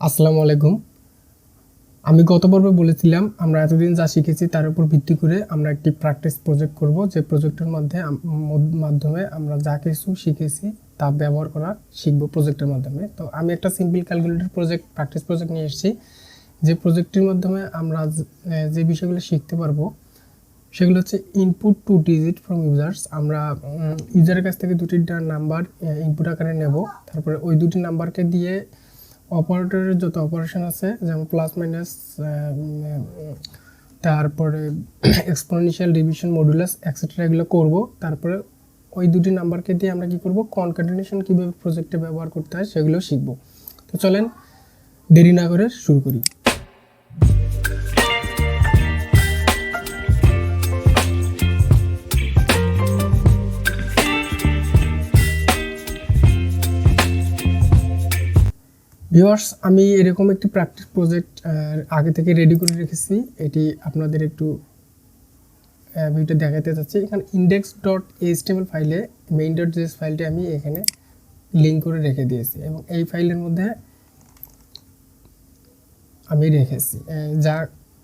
আসসালামু আলাইকুম। আমি গত পর্বে বলেছিলাম আমরা এতদিন যা শিখেছি তার উপর ভিত্তি করে আমরা একটি প্র্যাকটিস প্রজেক্ট করব, যে প্রজেক্টের মাধ্যমে আমরা যা কিছু শিখেছি তা ব্যবহার করা শিখব প্রজেক্টের মাধ্যমে। তো আমি একটা সিম্পল ক্যালকুলেটর প্র্যাকটিস প্রজেক্ট নিয়ে এসেছি, যে প্রজেক্টের মাধ্যমে আমরা যে বিষয়গুলো শিখতে পারবো সেগুলো হচ্ছে ইনপুট 2 ডিজিট ফ্রম ইউজার্স। আমরা ইউজারের কাছ থেকে দুটি নাম্বার ইনপুট আকারে নেব, তারপরে ওই দুটি নাম্বারকে দিয়ে অপারেটরের যত অপারেশন আছে যেমন প্লাস মাইনাস, তারপরে এক্সপোনেনশিয়াল, ডিভিশন, মডুলাস এক্সেট্রা এগুলো করব। তারপরে ওই দুটি নাম্বারকে দিয়ে আমরা কি করব, কনক্যাটেনেশন কীভাবে প্রজেক্টে ব্যবহার করতে হয় সেগুলো শিখব। তো চলেন দেরি না করে শুরু করি। ভিউয়ার্স, আমি এরকম একটি প্র্যাকটিস প্রজেক্ট আগে থেকে রেডি করে রেখেছি। এটি আপনাদের একটু ভিডিও দেখাতে চাচ্ছি। এখানে index.html ফাইলে main.js ফাইলটি আমি এখানে লিঙ্ক করে রেখে দিয়েছি এবং এই ফাইলের মধ্যে আমি রেখেছি যা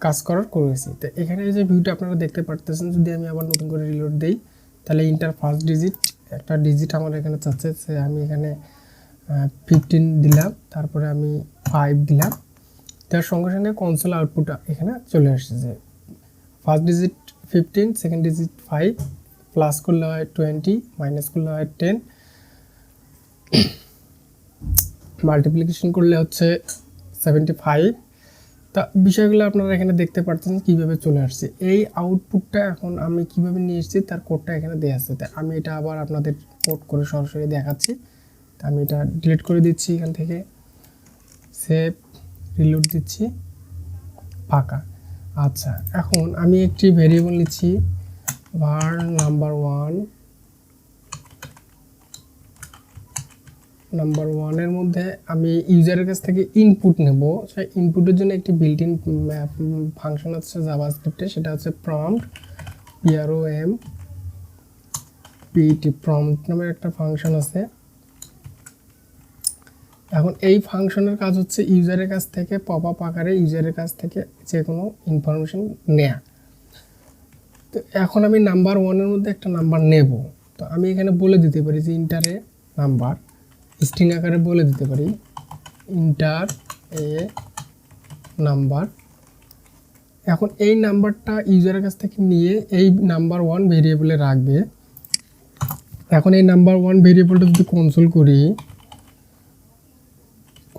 কাজ করেছি। তো এখানে যে ভিউটা আপনারা দেখতে পারতেছেন, যদি আমি আবার নতুন করে রিলোড দেই তাহলে ইন্টার ফার্স্ট ডিজিট একটা ডিজিট আমার এখানে চাচ্ছে, সে আমি এখানে 15 দিলাম, তারপরে আমি 5 দিলাম। তার সঙ্গে সঙ্গে কনসোল আউটপুট এখানে চলে আসছে যে first digit 15, second digit 5, plus করলে হয় 20, মাইনাস করলে হয় 10, মাল্টিপ্লিকেশন করলে হচ্ছে 75। তা বিষয়গুলো আপনারা এখানে দেখতে পাচ্ছেন কীভাবে চলে আসছে। এই আউটপুটটা এখন আমি কিভাবে নিয়ে এসেছি তার কোডটা এখানে দেওয়া আছে। তাই আমি এটা আবার আপনাদের কোড করে সরাসরি দেখাচ্ছি। আমি এটা ডিলিট করে দিচ্ছি এখান থেকে, সেভ, রিলোড দিচ্ছি, ফাঁকা। আচ্ছা, এখন আমি একটি ভেরিয়েবল নিচ্ছি var নাম্বার ওয়ানের মধ্যে আমি ইউজারের কাছ থেকে ইনপুট নেব। সেই ইনপুটের জন্য একটি বিল্ট ইন ফাংশন আছে জাভাস্ক্রিপ্টে, সেটা হচ্ছে প্রম্পট, প্রম্পট নামের একটা ফাংশন আছে। এখন এই ফাংশনের কাজ হচ্ছে ইউজারের কাছ থেকে পপ আপ আকারে ইউজারের কাছ থেকে যে কোনো ইনফরমেশন নেয়া। তো এখন আমি নাম্বার ওয়ানের মধ্যে একটা নাম্বার নেব। তো আমি এখানে বলে দিতে পারি যে ইন্টারে নাম্বার, স্ট্রিং আকারে বলে দিতে পারি ইন্টার এ নাম্বার। এখন এই নাম্বারটা ইউজারের কাছ থেকে নিয়ে এই নাম্বার ওয়ান ভেরিয়েবলে রাখবে। এখন এই নাম্বার ওয়ান ভেরিয়েবলটা যদি কনসোল করি,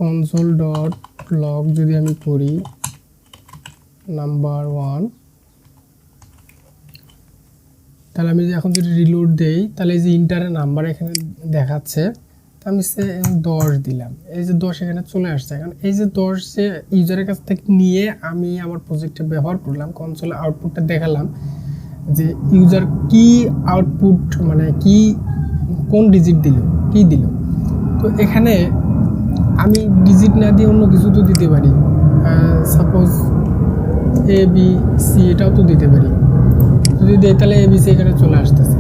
কনসোল ডট লগ যদি আমি করি নাম্বার ওয়ান, তাহলে আমি এখন যদি রিলোড দেই তাহলে এই যে ইন্টারের নাম্বার এখানে দেখাচ্ছে। তো আমি 10 দিলাম, এই যে 10 এখানে চলে আসছে। এখন এই যে 10 যে ইউজারের কাছ থেকে নিয়ে আমি আমার প্রজেক্টে ব্যবহার করলাম, কনসোলে আউটপুটটা দেখালাম যে ইউজার কি আউটপুট মানে কি কোন ডিজিট দিল, কি দিল। তো এখানে আমি ডিজিট না দিয়ে অন্য কিছু তো দিতে পারি, সাপোজ এ বি সি এটাও তো দিতে পারি। যদি দিই তাহলে এ বি সি এখানে চলে আসতেছে।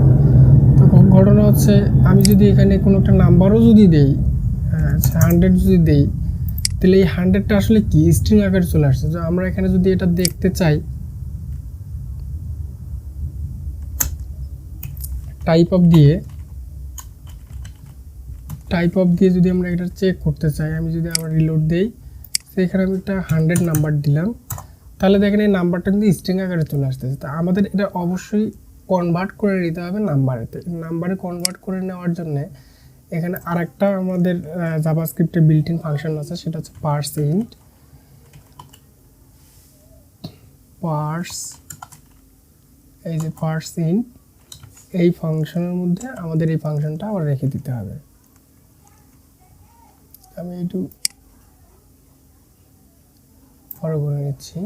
তো ঘটনা হচ্ছে আমি যদি এখানে কোনো একটা নাম্বারও যদি দেই, 100 যদি দেই, তাহলে এই 100টা আসলে কি স্ট্রিং আকারে চলে আসছে। তো আমরা এখানে যদি এটা দেখতে চাই, টাইপ অফ দিয়ে যদি আমরা এটা চেক করতে চাই, আমি যদি আবার রিলোড দেই, সেখানে আমি একটা 100 নাম্বার দিলাম, তাহলে দেখেন এই নাম্বারটা কিন্তু স্ট্রিং আকারে চলে আসতেছে। তো আমাদের এটা অবশ্যই কনভার্ট করে নিতে হবে নাম্বারেতে। নাম্বারে কনভার্ট করে নেওয়ার জন্য এখানে আরেকটা আমাদের জাভাস্ক্রিপ্টে বিল্ট ইন ফাংশন আছে, সেটা হচ্ছে পার্সইন্ট। এই ফাংশনের মধ্যে আমাদের এই ফাংশনটা আবার রেখে দিতে হবে। আমি একটু বড় করে নিচ্ছি।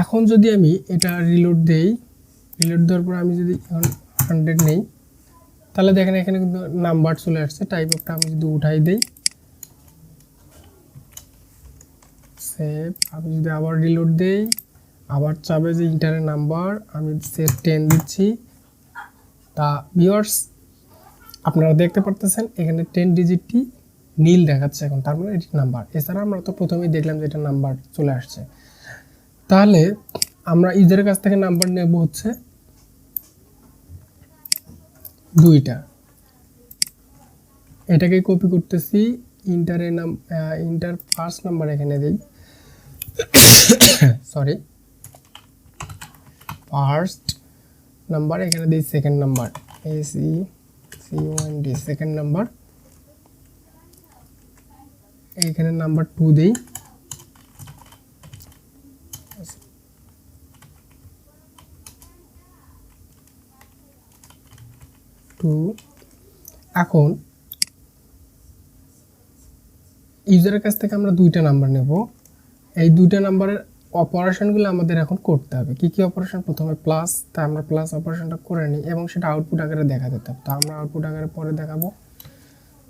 এখন যদি আমি এটা রিলোড দেই, রিলোড দেওয়ার পর আমি যদি এখন 100 নেই, তাহলে দেখেন এখানে কিন্তু নাম্বার চলে আসছে। টাইপ অফটা আমি যদি উঠাই দেই, সেভ, আমি যদি আবার রিলোড দেই, আবার চাবে যে ইন্টারের নাম্বার, আমি সেভ 10 দিচ্ছি। তা ভিউয়ার্স, আপনারা দেখতে পারতেছেন এখানে 10 ডিজিটটি নীল দেখাচ্ছে এখন, তার মানে এটি নাম্বার। এছাড়া আমরা তো প্রথমেই দেখলাম যে এটা নাম্বার চলে আসছে। তাহলে আমরা ইউজারের কাছ থেকে নাম্বার নেব হচ্ছে 2টা। এটাকে কপি করতেছি, ইন্টার ফার্স্ট নাম্বার এখানে দেই, সরি ফার্স্ট নাম্বার এখানে দিই second number, SECOND second number, এখানে নাম্বার 2 দিই, এখন ইউজারের কাছ থেকে আমরা 2টা নাম্বার নেব। এই 2টা নাম্বারের অপারেশনগুলো আমাদের এখন করতে হবে। কি কি অপারেশন? প্রথমে প্লাস, তা আমরা প্লাস অপারেশনটা করে নিই এবং সেটা আউটপুট আকারে দেখা যেতে হবে। তো আমরা আউটপুট আকারে পরে দেখাবো,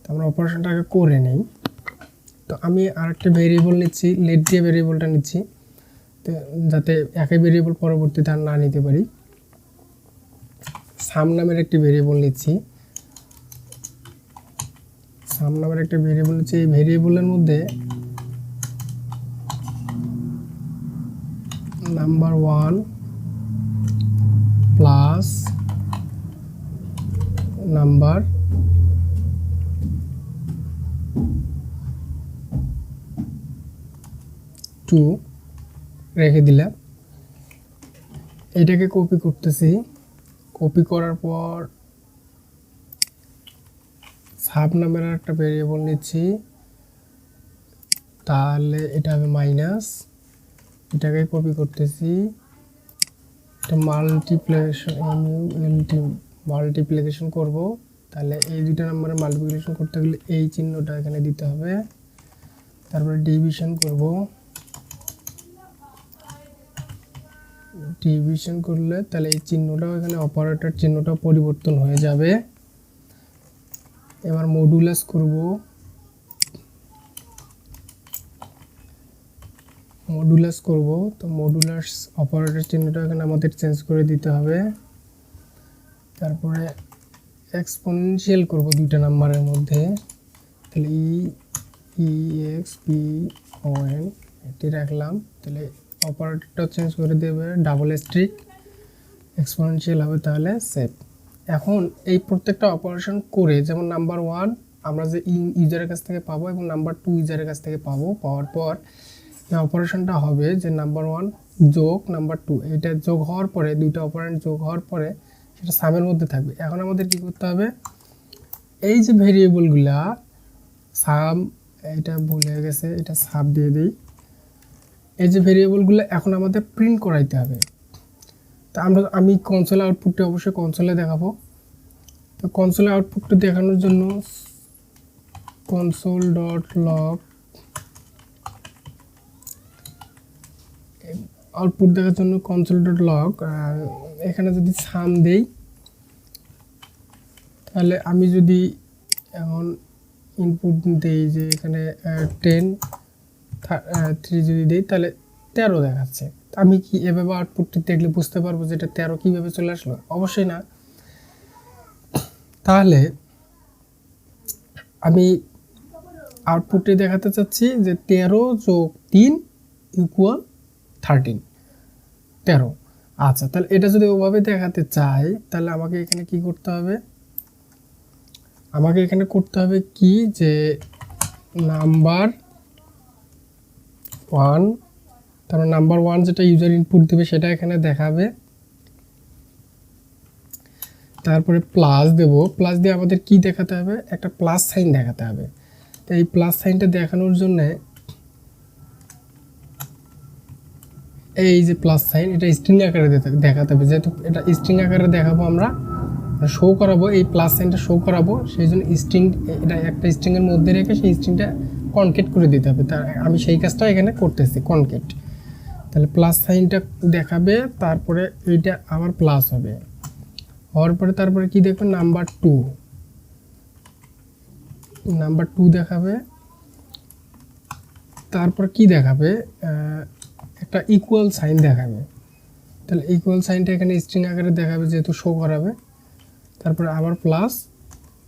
তো আমরা অপারেশনটাকে করে নিই। তো আমি আরেকটা ভেরিয়েবল নিচ্ছি, লেট দিয়ে ভেরিয়েবলটা নিচ্ছি, তো যাতে একই ভেরিয়েবল পরবর্তীতে আর না নিতে পারি। সাম নামের একটি ভেরিয়েবল নিচ্ছি, সাম নামের একটা ভেরিয়েবল নিচ্ছি। এই ভেরিয়েবলের মধ্যে নাম্বার 1 প্লাস নাম্বার 2 রেখে দিলাম। এটাকে কপি করতেছি, কপি করার পর সাব নামের একটা ভেরিয়েবল নিচ্ছি, তাহলে এটা হবে মাইনাস, এটাকে কপি করতেছি, এটা মাল্টিপ্লিকেশন করব। তাহলে এই 2টা নাম্বারে মাল্টিপ্লিকেশন করতে গেলে এই চিহ্নটা এখানে দিতে হবে, তারপরে ডিভিশন করব, ডিভিশন করলে তাহলে এই চিহ্নটাও এখানে অপারেটর চিহ্নটাও পরিবর্তন হয়ে যাবে। এবার মডুলাস করব, তো মডুলাস অপারেটর চিহ্নটা এখানে আমাদের চেঞ্জ করে দিতে হবে। তারপরে এক্সপোনেনশিয়াল করব 2টা নাম্বারের মধ্যে, তাহলে EXPON এটি রাখলাম, তাহলে অপারেটরটা চেঞ্জ করে দেবে, ডাবল স্ট্রিক এক্সপোনেনশিয়াল হবে, তাহলে সেভ। এখন এই প্রত্যেকটা অপারেশন করে, যেমন নাম্বার 1 আমরা যে ইউজারের কাছ থেকে পাবো এবং নাম্বার 2 ইউজারের কাছ থেকে পাবো, পাওয়ার পর এই অপারেশনটা হবে যে নাম্বার 1 যোগ নাম্বার 2, এটা যোগ হওয়ার পরে 2টা অপারেন্ট যোগ হওয়ার পরে সেটা সামের মধ্যে থাকবে। এখন আমাদের কি করতে হবে, এই যে ভেরিয়েবলগুলা সাম, এটা ভুল হয়ে গেছে, এটা সাব দিয়ে দিই, এই যে ভেরিয়েবলগুলো এখন আমাদের প্রিন্ট করাইতে হবে। তা আমি কনসোল আউটপুটটা অবশ্যই কনসোলে দেখাবো। তো কনসোলে আউটপুটটা দেখানোর জন্য console.log আউটপুট দেখার জন্য console.log, এখানে যদি সাম দেই, তাহলে আমি যদি এখন ইনপুট দেই যে এখানে 10 3 যদি দেই, তাহলে 13 দেখাচ্ছে। আমি কি এভাবে আউটপুটটি দেখলে বুঝতে পারবো যে এটা 13 কীভাবে চলে আসলো? অবশ্যই না। তাহলে আমি আউটপুটে দেখাতে চাচ্ছি যে 13 যোগ 3 ইকুয়াল 13। আচ্ছা, তাহলে এটা যদি ওভাবে দেখাতে চাই, তাহলে আমাকে এখানে কি করতে হবে, আমাকে এখানে করতে হবে কি, যে নাম্বার 1, তারপর নাম্বার 1 যেটা ইউজার ইনপুট দেবে সেটা এখানে দেখাবে, তারপরে প্লাস দেব, প্লাস দিয়ে আমাদের কি দেখাতে হবে, একটা প্লাস সাইন দেখাতে হবে। তো এই প্লাস সাইনটা দেখানোর জন্য এই যে প্লাস সাইন, এটা স্ট্রিং আকারে দেখাতে হবে, যেহেতু এটা স্ট্রিং আকারে দেখাবো, আমরা শো করাবো, এই প্লাস সাইনটা শো করাবো, সেই জন্য স্ট্রিং, এটা একটা স্ট্রিংয়ের মধ্যে রেখে সেই স্ট্রিংটা কনকেট করে দিতে হবে। তার আমি সেই কাজটা এখানে করতেছি, কনকেট। তাহলে প্লাস সাইনটা দেখাবে, তারপরে এইটা আবার প্লাস হবে, হওয়ার পরে তারপরে কি দেখবেন, নাম্বার 2 দেখাবে, তারপর কি দেখাবে, একটা ইকুয়াল সাইন দেখাবে। তাহলে ইকুয়াল সাইনটা এখানে স্ট্রিং আকারে দেখাবে যেহেতু শো করাবে, তারপরে আবার প্লাস,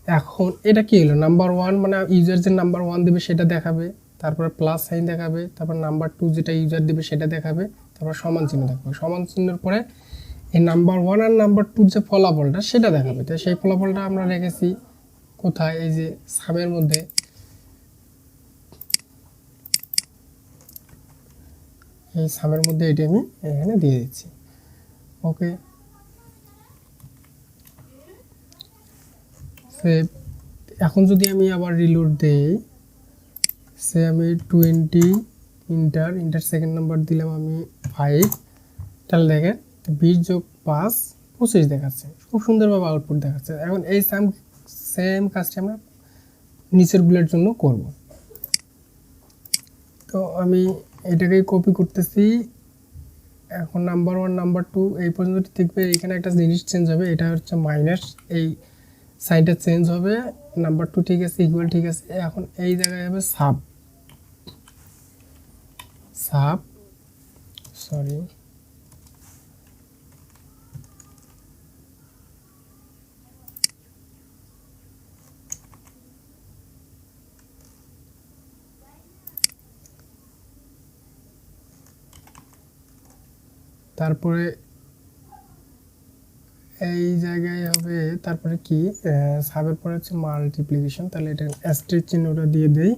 এখন এটা কি হলো, নাম্বার ওয়ান মানে ইউজার যে নাম্বার ওয়ান দেবে সেটা দেখাবে, তারপরে প্লাস সাইন দেখাবে, তারপর নাম্বার টু যেটা ইউজার দেবে সেটা দেখাবে, তারপর সমান চিহ্ন দেখাবে। সমান চিহ্নের পরে এই নাম্বার ওয়ান আর নাম্বার টুর যে ফলাফলটা সেটা দেখাবে। তো সেই ফলাফলটা আমরা রেখেছি কোথায়, এই যে সামের মধ্যে। এই সামের মধ্যে এটি আমি এখানে দিয়ে দিচ্ছি। ওকে, সেভ। এখন যদি আমি আবার রিলোড দেই, সে আমি 20 ইন্টার সেকেন্ড নাম্বার দিলাম আমি 5, তাহলে দেখেন 20 যোগ 5 25 দেখাচ্ছে, খুব সুন্দরভাবে আউটপুট দেখাচ্ছে। এখন এই সেম কাজটি আমরা নিচের গুলোর জন্য করব। তো আমি এটাকেই কপি করতেছি। এখন নাম্বার ওয়ান নাম্বার টু এই পর্যন্ত দেখবে, এখানে একটা জিনিস চেঞ্জ হবে, এটা হচ্ছে মাইনাস, এই সাইনটা চেঞ্জ হবে। নাম্বার টু ঠিক আছে, ইকুয়াল ঠিক আছে। এখন এই জায়গায় হবে সাব সরি, তারপরে এই জায়গায় হবে, তারপরে কি সাবের পরে হচ্ছে মাল্টিপ্লিকেশন, তাহলে এটা অ্যাস্টেরিস্ক চিহ্নটা দিয়ে দেই।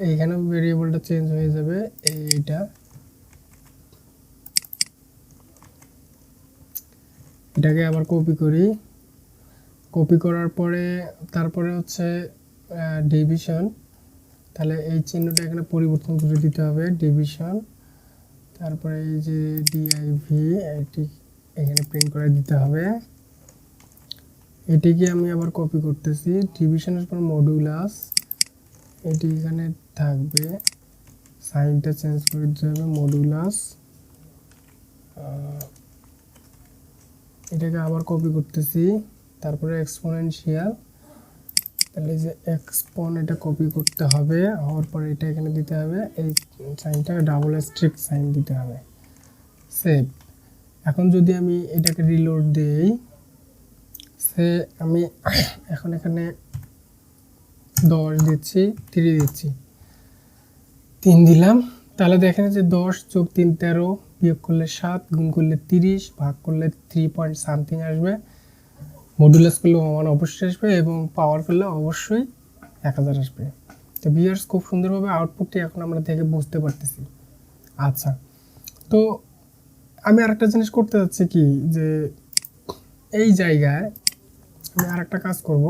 এইখানে ভেরিয়েবলটা চেঞ্জ হয়ে যাবে, এইটা এটাকে আবার কপি করি। কপি করার পরে তারপরে হচ্ছে ডিভিশন, তাহলে এই চিহ্নটা এখানে পরিবর্তন করে দিতে হবে, ডিভিশন। তারপরে এই যে ডিআইভি এটি এখানে প্রিন্ট করে দিতে হবে। এটিকে আমি আবার কপি করতেছি, ডিভিশনের পর মডুলাস, এটি এখানে থাকবে, সাইনটা চেঞ্জ করে দিতে হবে, মডুলাস। এটাকে আবার কপি করতেছি, তারপরে এক্সপোনেনশিয়াল, তাহলে যে এক্সপন এটা কপি করতে হবে, হওয়ার পরে এটা এখানে দিতে হবে, এই সাইনটা ডাবল স্ট্রিক সাইন দিতে হবে, সেভ। এখন যদি আমি এটাকে রিলোড দেই, সে আমি এখন এখানে 10 দিচ্ছি, 3 দিচ্ছি, 3 দিলাম। তাহলে দেখেন যে 10 যোগ 3 13, বিয়োগ করলে 7, গুণ করলে 30, ভাগ করলে 3 পয়েন্ট সামথিং আসবে, মডুলাস করলে 1 অবশ্যই আসবে, এবং পাওয়ার করলে অবশ্যই 1000 আসবে। তো ভিউয়ার্স, খুব সুন্দরভাবে আউটপুটটি এখন আমরা দেখে বুঝতে পারতেছি। আচ্ছা, তো আমি আরেকটা জিনিস করতে যাচ্ছি কি, যে এই জায়গায় আমি আরেকটা কাজ করব।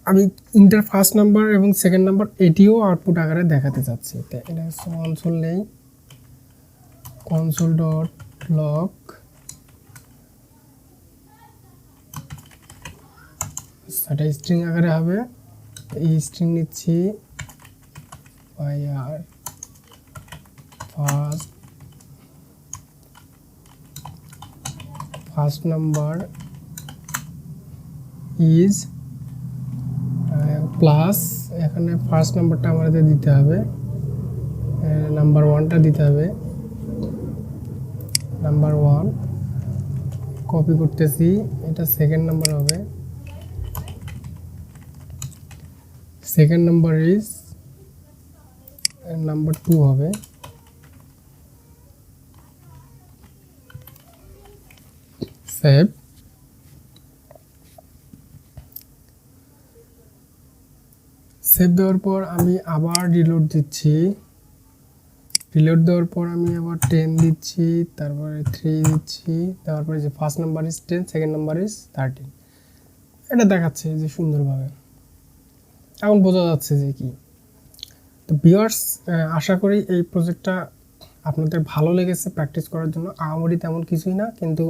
আমি ইন্টার ফার্স্ট নাম্বার এবং সেকেন্ড নাম্বার এটিও আউটপুট আকারে দেখাতে চাচ্ছি। তো এটা কনসোল নেই, কনসোল ডট লগ, সেটা স্ট্রিং আকারে হবে। এই স্ট্রিং নিচ্ছি, আর ফার্স্ট নাম্বার ইজ প্লাস, এখানে ফার্স্ট নাম্বারটা আমাদের দিতে হবে, নাম্বার ওয়ানটা দিতে হবে, নাম্বার ওয়ান কপি করতেছি, এটা সেকেন্ড নাম্বার হবে, second number is number two হবে, সেভ। সেভ দেওয়ার পর আমি আবার রিলোড দিচ্ছি, রিলোড দেওয়ার পর আমি আবার 10 দিচ্ছি, তারপরে 3 দিচ্ছি, তারপরে যে first number is 10, second number is 13, এটা দেখাচ্ছে যে সুন্দরভাবে, এখন বোঝা যাচ্ছে যে কি। তো ভিউয়ার্স, আশা করি এই প্রজেক্টটা আপনাদের ভালো লেগেছে প্র্যাকটিস করার জন্য। আহামরি তেমন কিছুই না, কিন্তু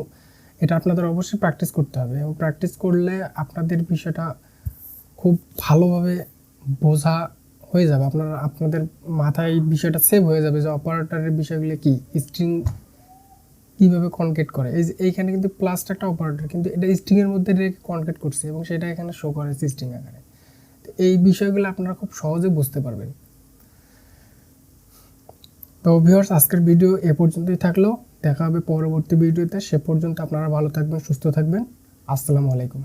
এটা আপনাদের অবশ্যই প্র্যাকটিস করতে হবে, এবং প্র্যাকটিস করলে আপনাদের বিষয়টা খুব ভালোভাবে বোঝা হয়ে যাবে, আপনাদের মাথায় এই বিষয়টা সেভ হয়ে যাবে যে অপারেটরের বিষয়গুলো কি, স্ট্রিং কীভাবে কনকেট করে। এই যে এইখানে কিন্তু প্লাসটা একটা অপারেটর, কিন্তু এটা স্ট্রিংয়ের মধ্যে রেখে কনকেট করছে, এবং সেটা এখানে শো করে স্ট্রিং আকারে। তো এই বিষয়গুলো আপনারা খুব সহজে বুঝতে পারবেন। তো ভিউয়ার্স, আজকের ভিডিও এ পর্যন্তই থাকলো, দেখা হবে পরবর্তী ভিডিওতে। সে পর্যন্ত আপনারা ভালো থাকবেন, সুস্থ থাকবেন। আসসালামু আলাইকুম।